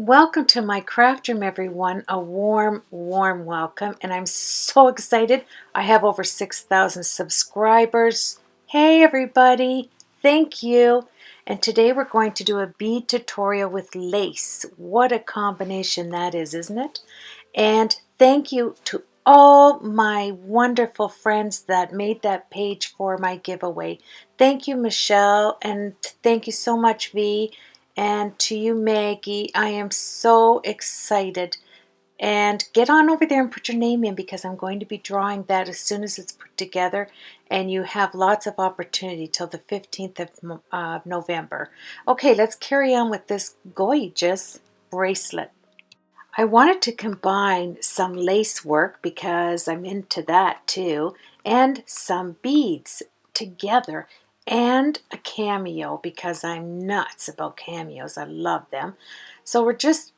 Welcome to my craft room, everyone. A warm welcome, and I'm so excited. I have over 6,000 subscribers. Hey everybody, thank you. And today we're going to do a bead tutorial with lace. What a combination that is, isn't it? And thank you to all my wonderful friends that made that page for my giveaway. Thank you, Michelle, and thank you so much, V. And to you, Maggie, I am so excited. And get on over there and put your name in because I'm going to be drawing that as soon as it's put together. And you have lots of opportunity till the 15th of November. Okay, let's carry on with this gorgeous bracelet. I wanted to combine some lace work because I'm into that too, and some beads together, and a cameo because I'm nuts about cameos. I love them. So we're just,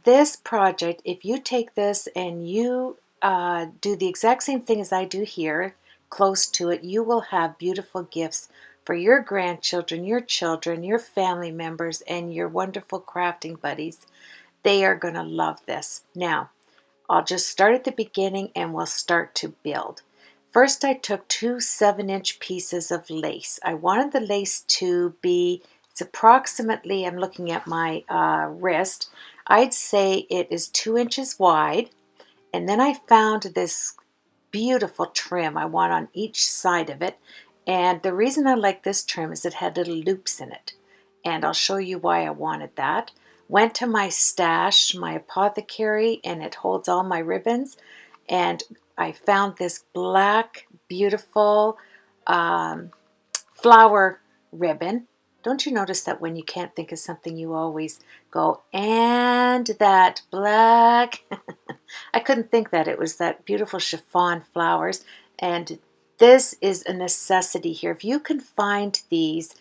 this project, if you take this and you do the exact same thing as I do here, close to it, you will have beautiful gifts for your grandchildren, your children, your family members, and your wonderful crafting buddies. They are going to love this. Now, I'll just start at the beginning and we'll start to build. First, I took two 7-inch pieces of lace. I wanted the lace to be, it's approximately, I'm looking at my wrist, I'd say it is 2 inches wide. And then I found this beautiful trim I want on each side of it. And the reason I like this trim is it had little loops in it. And I'll show you why I wanted that. Went to my stash, my apothecary, and it holds all my ribbons. And I found this black, beautiful flower ribbon. Don't you notice that when you can't think of something, you always go, and that black? I couldn't think that. It was that beautiful chiffon flowers. And this is a necessity here. If you can find these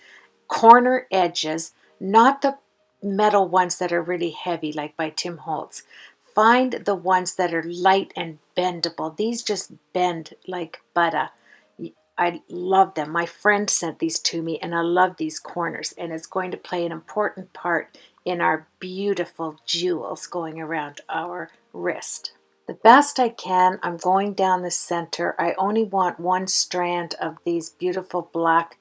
corner edges, not the metal ones that are really heavy like by Tim Holtz. Find the ones that are light and bendable. These just bend like butter. I love them. My friend sent these to me and I love these corners, and it's going to play an important part in our beautiful jewels going around our wrist. The best I can, I'm going down the center. I only want one strand of these beautiful black,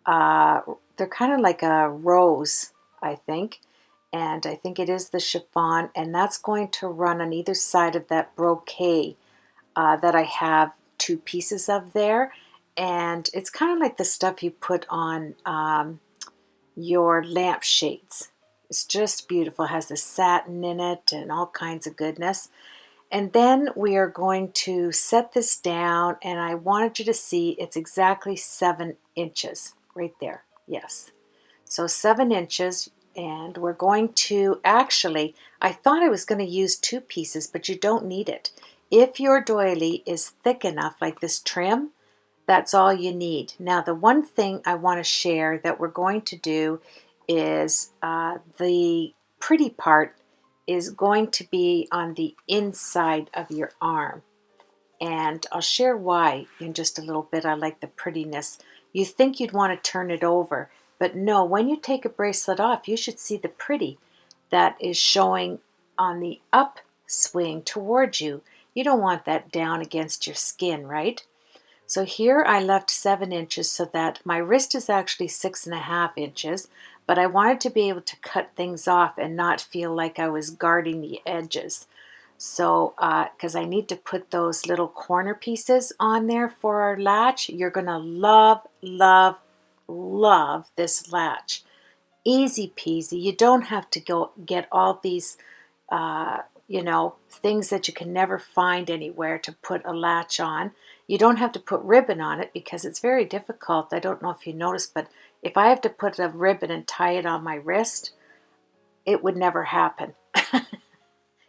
they're kind of like a rose, I think. And I think it is the chiffon, and that's going to run on either side of that brocade that I have two pieces of there. And it's kind of like the stuff you put on your lampshades. It's just beautiful. It has the satin in it and all kinds of goodness. And then we are going to set this down, and I wanted you to see it's exactly 7 inches right there. Yes. So 7 inches, and we're going to actually, I thought I was going to use 2 pieces, but you don't need it. If your doily is thick enough, like this trim, that's all you need. Now, the one thing I want to share that we're going to do is the pretty part is going to be on the inside of your arm. And I'll share why in just a little bit. I like the prettiness. You think you'd want to turn it over, but no, when you take a bracelet off, you should see the pretty that is showing on the upswing towards you. You don't want that down against your skin, right? So here I left 7 inches so that my wrist is actually 6.5 inches, but I wanted to be able to cut things off and not feel like I was guarding the edges. So, because I need to put those little corner pieces on there for our latch. You're going to love, love, love this latch. Easy peasy. You don't have to go get all these, things that you can never find anywhere to put a latch on. You don't have to put ribbon on it because it's very difficult. I don't know if you noticed, but if I have to put a ribbon and tie it on my wrist, it would never happen.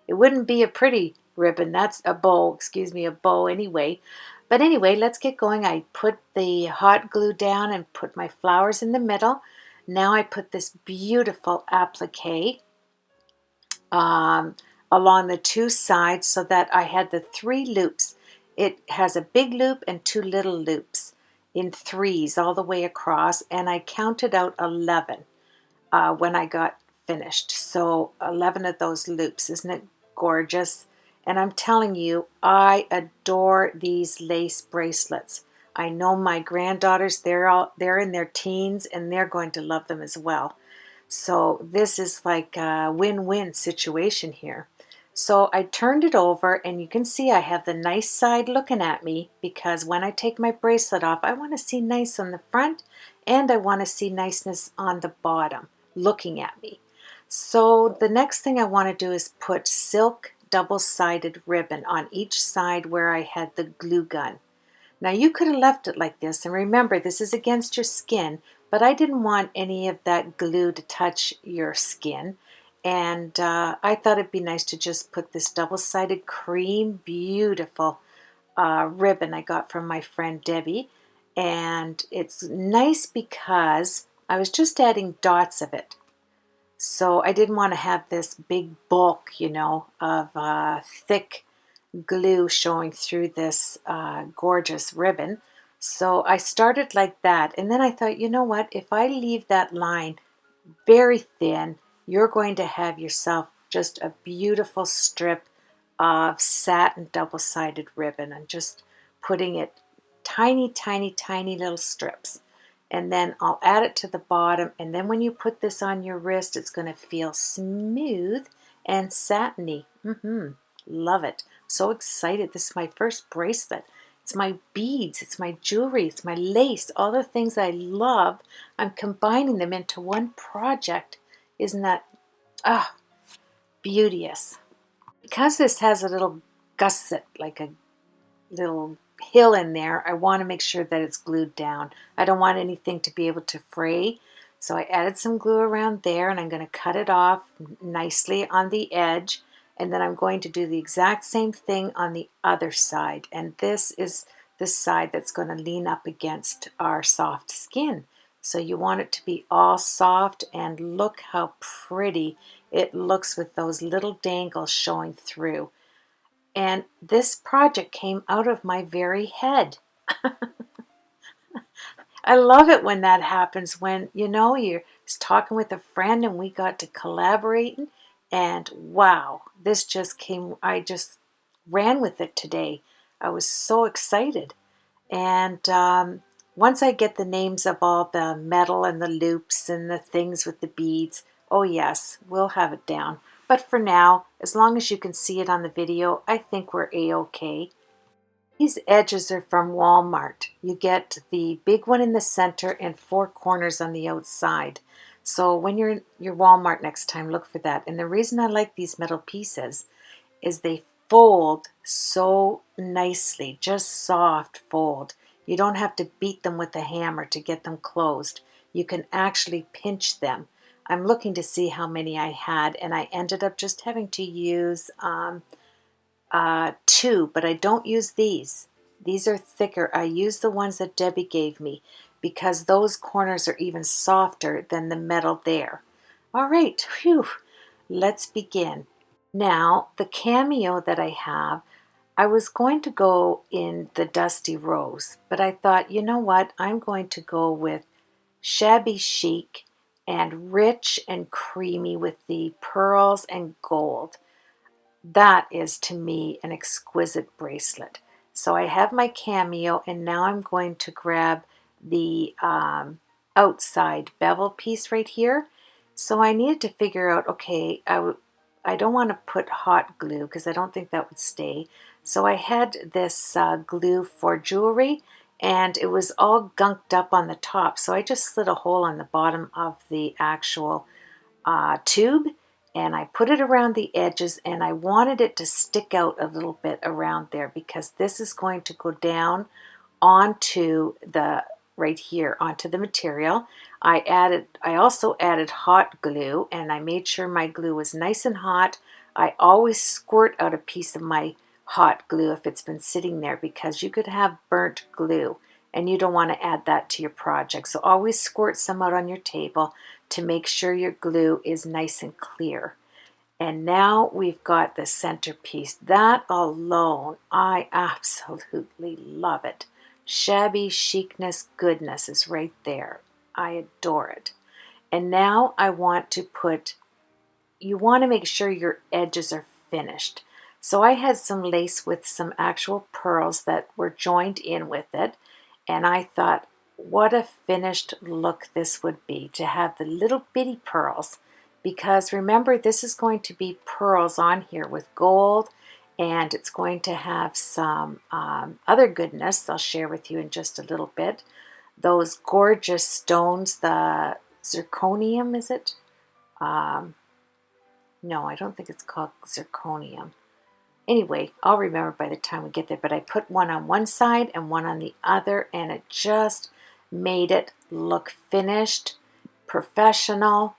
It wouldn't be a pretty ribbon. That's a bow, a bow anyway. But anyway, let's get going. I put the hot glue down and put my flowers in the middle. Now I put this beautiful applique along the 2 sides so that I had the 3 loops. It has a big loop and 2 little loops in 3s all the way across, and I counted out 11 when I got finished. So 11 of those loops. Isn't it gorgeous? And I'm telling you, I adore these lace bracelets. I know my granddaughters, they're in their teens and they're going to love them as well. So this is like a win-win situation here. So I turned it over and you can see I have the nice side looking at me, because when I take my bracelet off, I want to see nice on the front and I want to see niceness on the bottom looking at me. So the next thing I want to do is put silk double-sided ribbon on each side where I had the glue gun. Now you could have left it like this, and remember this is against your skin, but I didn't want any of that glue to touch your skin, and I thought it'd be nice to just put this double-sided cream, beautiful ribbon I got from my friend Debbie, and it's nice because I was just adding dots of it. So I didn't want to have this big bulk, you know, of thick glue showing through this gorgeous ribbon. So I started like that, and then I thought, you know what, if I leave that line very thin, you're going to have yourself just a beautiful strip of satin double-sided ribbon, and just putting it tiny, tiny, tiny little strips. And then I'll add it to the bottom, and then when you put this on your wrist, it's going to feel smooth and satiny. Love it. So excited. This is my first bracelet. It's my beads, it's my jewelry, it's my lace, all the things I love. I'm combining them into one project. Isn't that beauteous? Because this has a little gusset, like a little hill in there, I want to make sure that it's glued down. I don't want anything to be able to fray. So I added some glue around there, and I'm going to cut it off nicely on the edge. And then I'm going to do the exact same thing on the other side. And this is the side that's going to lean up against our soft skin. So you want it to be all soft, and look how pretty it looks with those little dangles showing through. And this project came out of my very head. I love it when that happens, when, you know, you're just talking with a friend and we got to collaborate, and wow, this just came, I just ran with it today. I was so excited. And once I get the names of all the metal and the loops and the things with the beads, oh yes, we'll have it down. But for now, as long as you can see it on the video, I think we're a-okay. These edges are from Walmart. You get the big one in the center and 4 corners on the outside. So when you're in your Walmart next time, look for that. And the reason I like these metal pieces is they fold so nicely, just soft fold. You don't have to beat them with a hammer to get them closed. You can actually pinch them. I'm looking to see how many I had, and I ended up just having to use 2, but I don't use these. These are thicker. I use the ones that Debbie gave me because those corners are even softer than the metal there. All right, whew, let's begin. Now, the Cameo that I have, I was going to go in the Dusty Rose, but I thought, you know what, I'm going to go with Shabby Chic and rich and creamy with the pearls and gold. That is, to me, an exquisite bracelet. So I have my Cameo, and now I'm going to grab the outside bevel piece right here. So I needed to figure out, okay, I don't want to put hot glue because I don't think that would stay. So I had this glue for jewelry, and it was all gunked up on the top. So I just slit a hole on the bottom of the actual tube, and I put it around the edges, and I wanted it to stick out a little bit around there because this is going to go down onto the right here onto the material. I also added hot glue, and I made sure my glue was nice and hot. I always squirt out a piece of my hot glue if it's been sitting there, because you could have burnt glue and you don't want to add that to your project. So always squirt some out on your table to make sure your glue is nice and clear. And now we've got the centerpiece. That alone, I absolutely love it. Shabby chicness goodness is right there. I adore it. And now I want to put you want to make sure your edges are finished. So I had some lace with some actual pearls that were joined in with it, and I thought, what a finished look this would be to have the little bitty pearls, because remember, this is going to be pearls on here with gold, and it's going to have some other goodness I'll share with you in just a little bit. Those gorgeous stones, the zirconium, is it? No, I don't think it's called zirconium. Anyway, I'll remember by the time we get there, but I put one on one side and one on the other, and it just made it look finished, professional.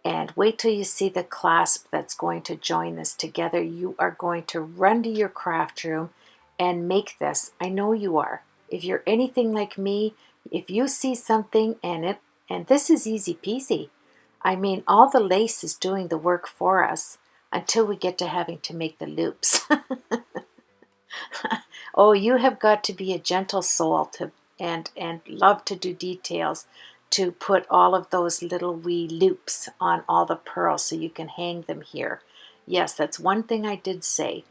And wait till you see the clasp that's going to join this together. You are going to run to your craft room and make this. I know you are. If you're anything like me, if you see something and this is easy peasy. I mean, all the lace is doing the work for us until we get to having to make the loops. Oh, you have got to be a gentle soul to and love to do details to put all of those little wee loops on all the pearls so you can hang them here. Yes, that's one thing I did say.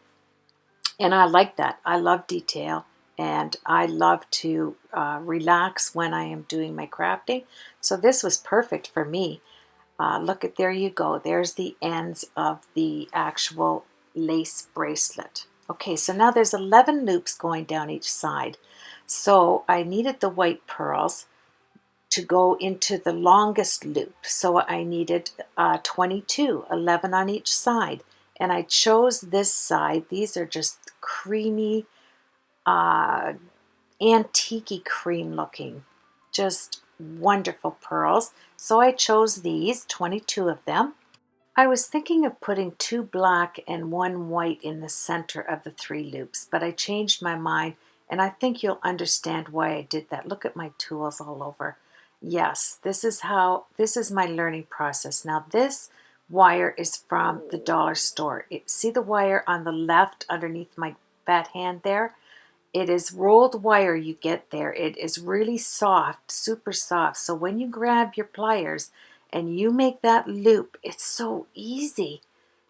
And I like that. I love detail, and I love to relax when I am doing my crafting. So this was perfect for me. Look at, there you go. There's the ends of the actual lace bracelet. Okay, so now there's 11 loops going down each side. So I needed the white pearls to go into the longest loop. So I needed 22, 11 on each side. And I chose this side. These are just creamy, antique cream looking. Just wonderful pearls. So I chose these, 22 of them. I was thinking of putting 2 black and 1 white in the center of the 3 loops, but I changed my mind, and I think you'll understand why I did that. Look at my tools all over. Yes, this is my learning process. Now this wire is from the dollar store. See the wire on the left underneath my fat hand there? It is rolled wire you get there. It is really soft, super soft. So when you grab your pliers and you make that loop, it's so easy.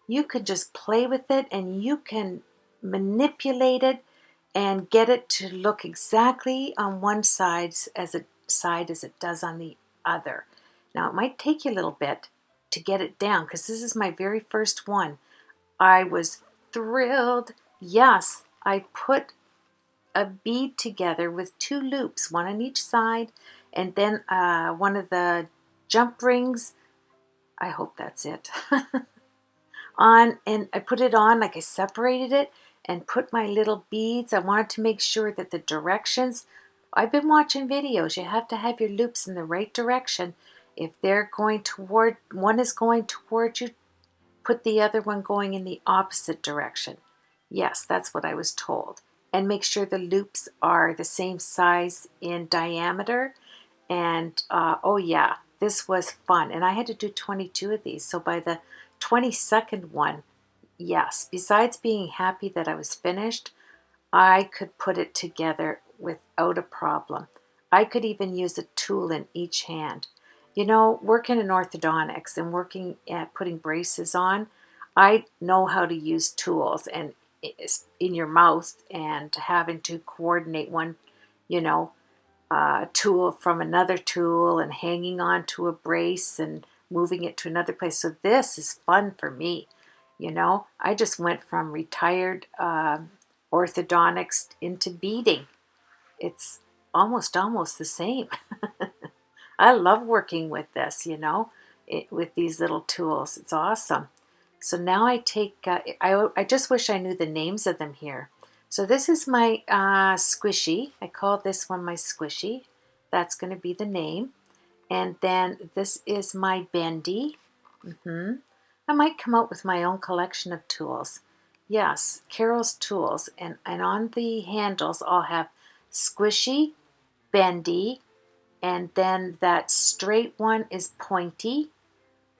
You can just play with it and you can manipulate it and get it to look exactly on one side as it does on the other. Now it might take you a little bit to get it down because this is my very first one. I was thrilled. Yes, I put a bead together with 2 loops, one on each side, and then one of the jump rings, I hope that's it, on, and I put it on, like I separated it and put my little beads. I wanted to make sure that the directions, I've been watching videos, you have to have your loops in the right direction. If they're going toward, one is going toward you, put the other one going in the opposite direction. Yes, that's what I was told. And make sure the loops are the same size in diameter. And oh yeah, this was fun. And I had to do 22 of these. So by the 22nd one, yes, besides being happy that I was finished, I could put it together without a problem. I could even use a tool in each hand. You know, working in orthodontics and working at putting braces on, I know how to use tools and in your mouth and having to coordinate one, you know, tool from another tool and hanging on to a brace and moving it to another place. So this is fun for me. You know, I just went from retired orthodontics into beading. It's almost the same. I love working with this, you know, with these little tools. It's awesome. So now I take, I just wish I knew the names of them here. So this is my squishy. I call this one my squishy. That's going to be the name. And then this is my bendy. I might come out with my own collection of tools. Yes, Carol's tools. And on the handles, I'll have squishy, bendy, and then that straight one is pointy.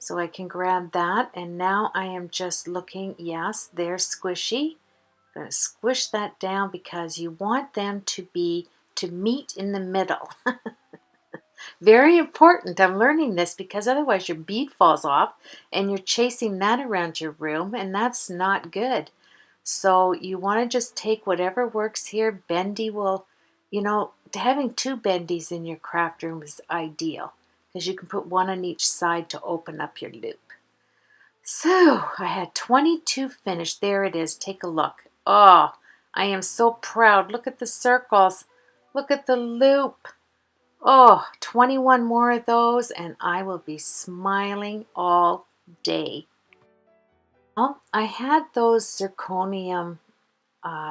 So I can grab that. And now I am just looking, yes, they're squishy. I'm going to squish that down because you want them to meet in the middle. Very important. I'm learning this because otherwise your bead falls off and you're chasing that around your room, and that's not good. So you want to just take whatever works here. Bendy will, having two bendies in your craft room is ideal because you can put one on each side to open up your loop. So I had 22 finished. There it is. Take a look. Oh, I am so proud. Look at the circles. Look at the loop. Oh, 21 more of those and I will be smiling all day. Well, I had those zirconium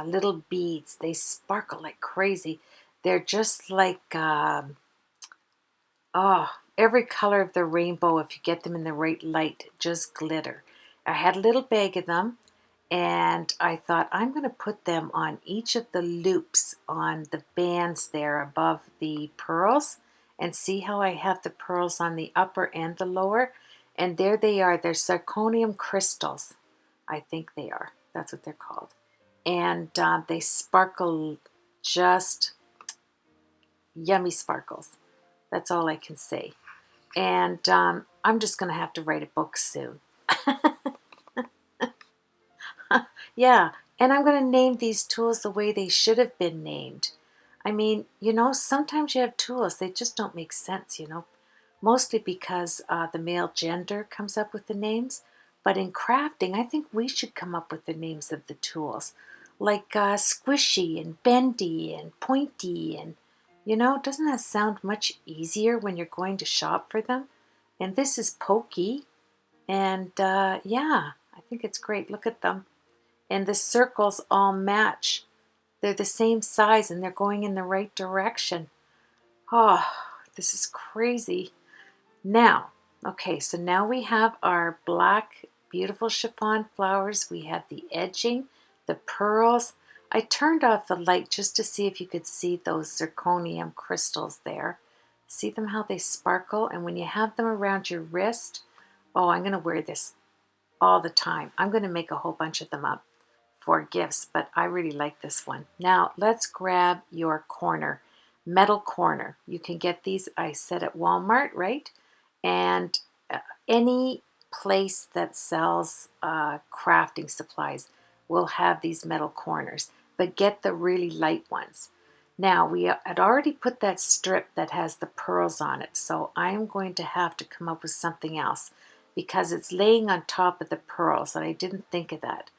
little beads. They sparkle like crazy. They're just like, every color of the rainbow if you get them in the right light, just glitter. I had a little bag of them and I thought I'm going to put them on each of the loops on the bands there above the pearls and see how I have the pearls on the upper and the lower. And there they are. They're zirconium crystals. I think they are. That's what they're called. And they sparkle just yummy sparkles. That's all I can say. And I'm just going to have to write a book soon. Yeah, and I'm going to name these tools the way they should have been named. I mean, sometimes you have tools, they just don't make sense, mostly because the male gender comes up with the names. But in crafting, I think we should come up with the names of the tools, like squishy and bendy and pointy. And, doesn't that sound much easier when you're going to shop for them? And this is pokey. And yeah, I think it's great. Look at them. And the circles all match. They're the same size and they're going in the right direction. Oh, this is crazy. Now, okay, so now we have our black, beautiful chiffon flowers. We have the edging, the pearls. I turned off the light just to see if you could see those zirconium crystals there. See them how they sparkle? And when you have them around your wrist, oh, I'm going to wear this all the time. I'm going to make a whole bunch of them up for gifts, but I really like this one. Now let's grab your corner, metal corner. You can get these, I said, at Walmart, right? And any place that sells crafting supplies will have these metal corners, but get the really light ones. Now we had already put that strip that has the pearls on it, so I'm going to have to come up with something else because it's laying on top of the pearls and I didn't think of that.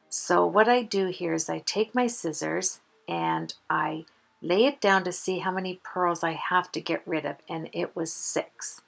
So what I do here is I take my scissors and I lay it down to see how many pearls I have to get rid of, and it was 6.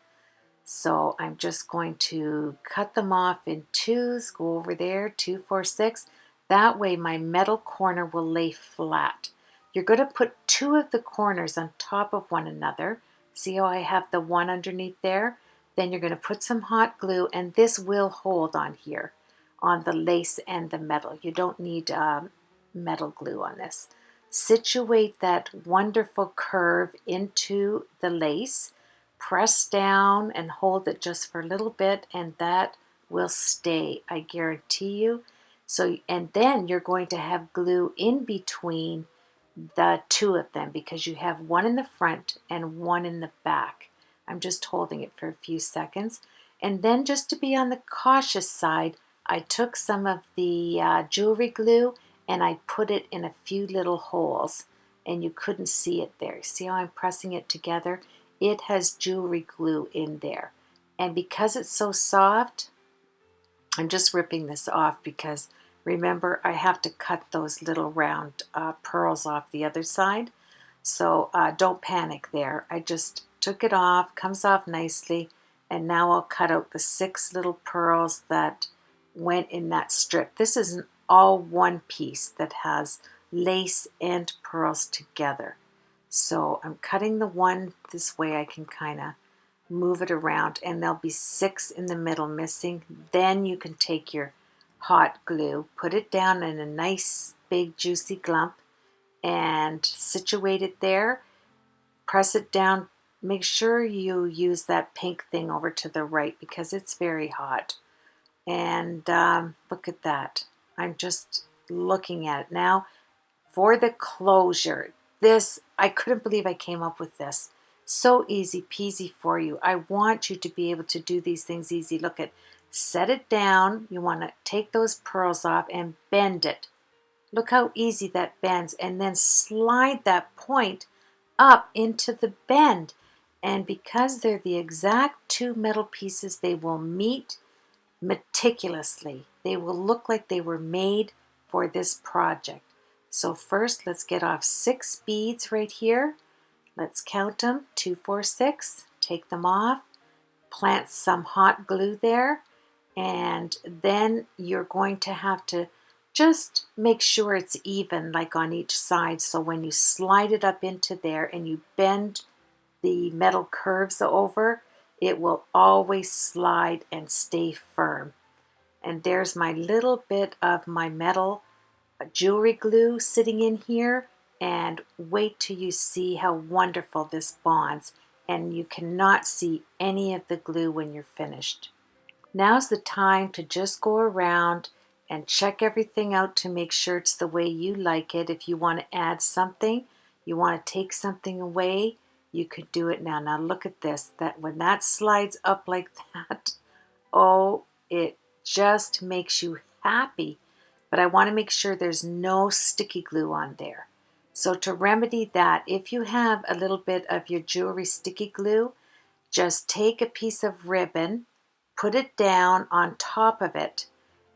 So I'm just going to cut them off in twos, go over there, 2, 4, 6. That way my metal corner will lay flat. You're going to put 2 of the corners on top of one another. See how I have the one underneath there? Then you're going to put some hot glue, and this will hold on here on the lace and the metal. You don't need metal glue on this. Situate that wonderful curve into the lace. Press down and hold it just for a little bit, and that will stay, I guarantee you. So, and then you're going to have glue in between the 2 of them because you have one in the front and one in the back. I'm just holding it for a few seconds. And then just to be on the cautious side, I took some of the jewelry glue and I put it in a few little holes, and you couldn't see it there. See how I'm pressing it together? It has jewelry glue in there. And because it's so soft, I'm just ripping this off because remember I have to cut those little round pearls off the other side. So don't panic there. I just took it off, comes off nicely, and now I'll cut out the 6 little pearls that went in that strip. This is an all one piece that has lace and pearls together. So I'm cutting the one this way. I can kind of move it around, and there'll be 6 in the middle missing. Then you can take your hot glue, put it down in a nice big juicy glump and situate it there. Press it down. Make sure you use that pink thing over to the right because it's very hot. And look at that. I'm just looking at it now. For the closure, this, I couldn't believe I came up with this. So easy peasy for you. I want you to be able to do these things easy. Look at, set it down. You want to take those pearls off and bend it. Look how easy that bends, and then slide that point up into the bend. And because they're the exact two metal pieces, they will meet meticulously. They will look like they were made for this project. So first, let's get off 6 beads right here. Let's count them, 2, 4, 6. Take them off, plant some hot glue there, and then you're going to have to just make sure it's even, like on each side, so when you slide it up into there and you bend the metal curves over, it will always slide and stay firm. And there's my little bit of my metal jewelry glue sitting in here, and wait till you see how wonderful this bonds, and you cannot see any of the glue when you're finished. Now's the time to just go around and check everything out to make sure it's the way you like it. If you want to add something, you want to take something away, you could do it now. Now look at this, that when that slides up like that, oh, it just makes you happy. But I want to make sure there's no sticky glue on there. So to remedy that, if you have a little bit of your jewelry sticky glue, just take a piece of ribbon, put it down on top of it,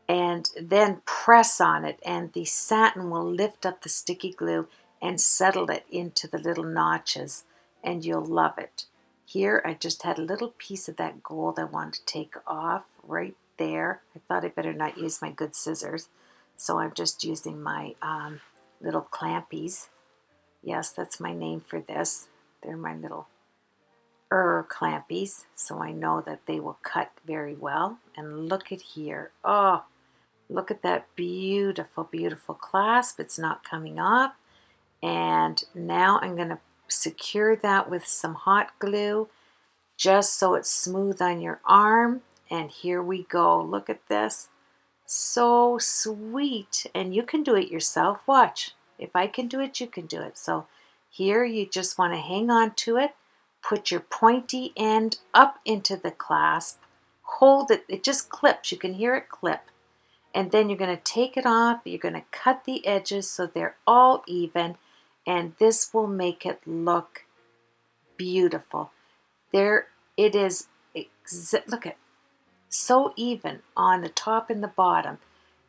and then press on it, and the satin will lift up the sticky glue and settle it into the little notches, and you'll love it. Here I just had a little piece of that gold I wanted to take off right there. I thought I better not use my good scissors, so I'm just using my little clampies. Yes, that's my name for this. They're my little clampies, so I know that they will cut very well. And look at here. Oh, look at that beautiful, beautiful clasp. It's not coming off. And now I'm going to secure that with some hot glue just so it's smooth on your arm. And here we go. Look at this. So sweet. And you can do it yourself. Watch. If I can do it, you can do it. So here you just want to hang on to it. Put your pointy end up into the clasp. Hold it. It just clips. You can hear it clip. And then you're going to take it off. You're going to cut the edges so they're all even. And this will make it look beautiful. There it is. Look at, so even on the top and the bottom.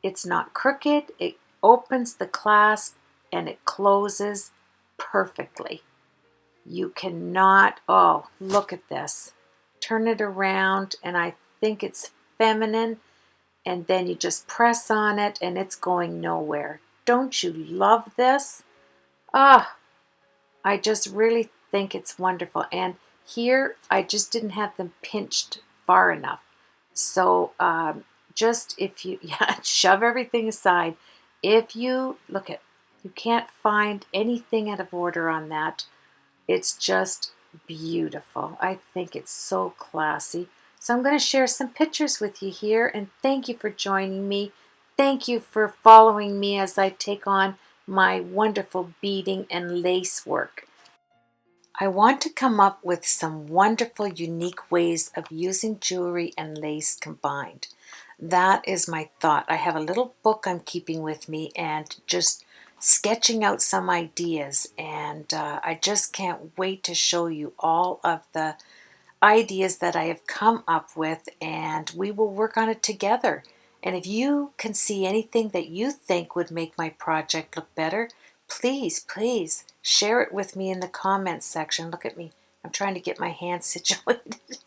It's not crooked. It opens the clasp and it closes perfectly. You cannot, oh, look at this. Turn it around, and I think it's feminine, and then you just press on it and it's going nowhere. Don't you love this? Ah, I just really think it's wonderful. And here I just didn't have them pinched far enough. So just if you, yeah, shove everything aside. If you, look at, you can't find anything out of order on that. It's just beautiful. I think it's so classy. So I'm going to share some pictures with you here, and thank you for joining me. Thank you for following me as I take on my wonderful beading and lace work. I want to come up with some wonderful, unique ways of using jewelry and lace combined. That is my thought. I have a little book I'm keeping with me and just sketching out some ideas, and I just can't wait to show you all of the ideas that I have come up with, and we will work on it together. And if you can see anything that you think would make my project look better, please, please share it with me in the comments section. Look at me. I'm trying to get my hands situated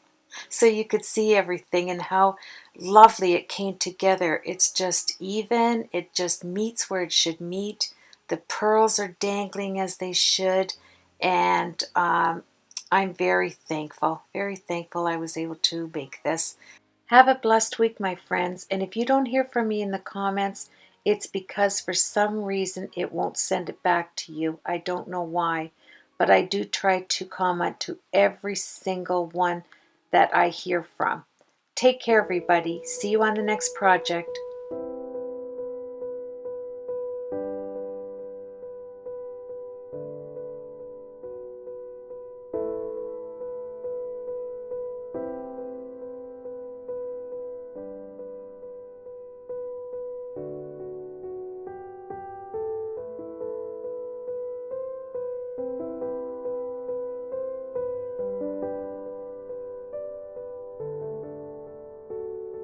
so you could see everything and how lovely it came together. It's just even. It just meets where it should meet. The pearls are dangling as they should. And I'm very thankful I was able to make this. Have a blessed week, my friends. And if you don't hear from me in the comments, it's because for some reason it won't send it back to you. I don't know why, but I do try to comment to every single one that I hear from. Take care, everybody. See you on the next project.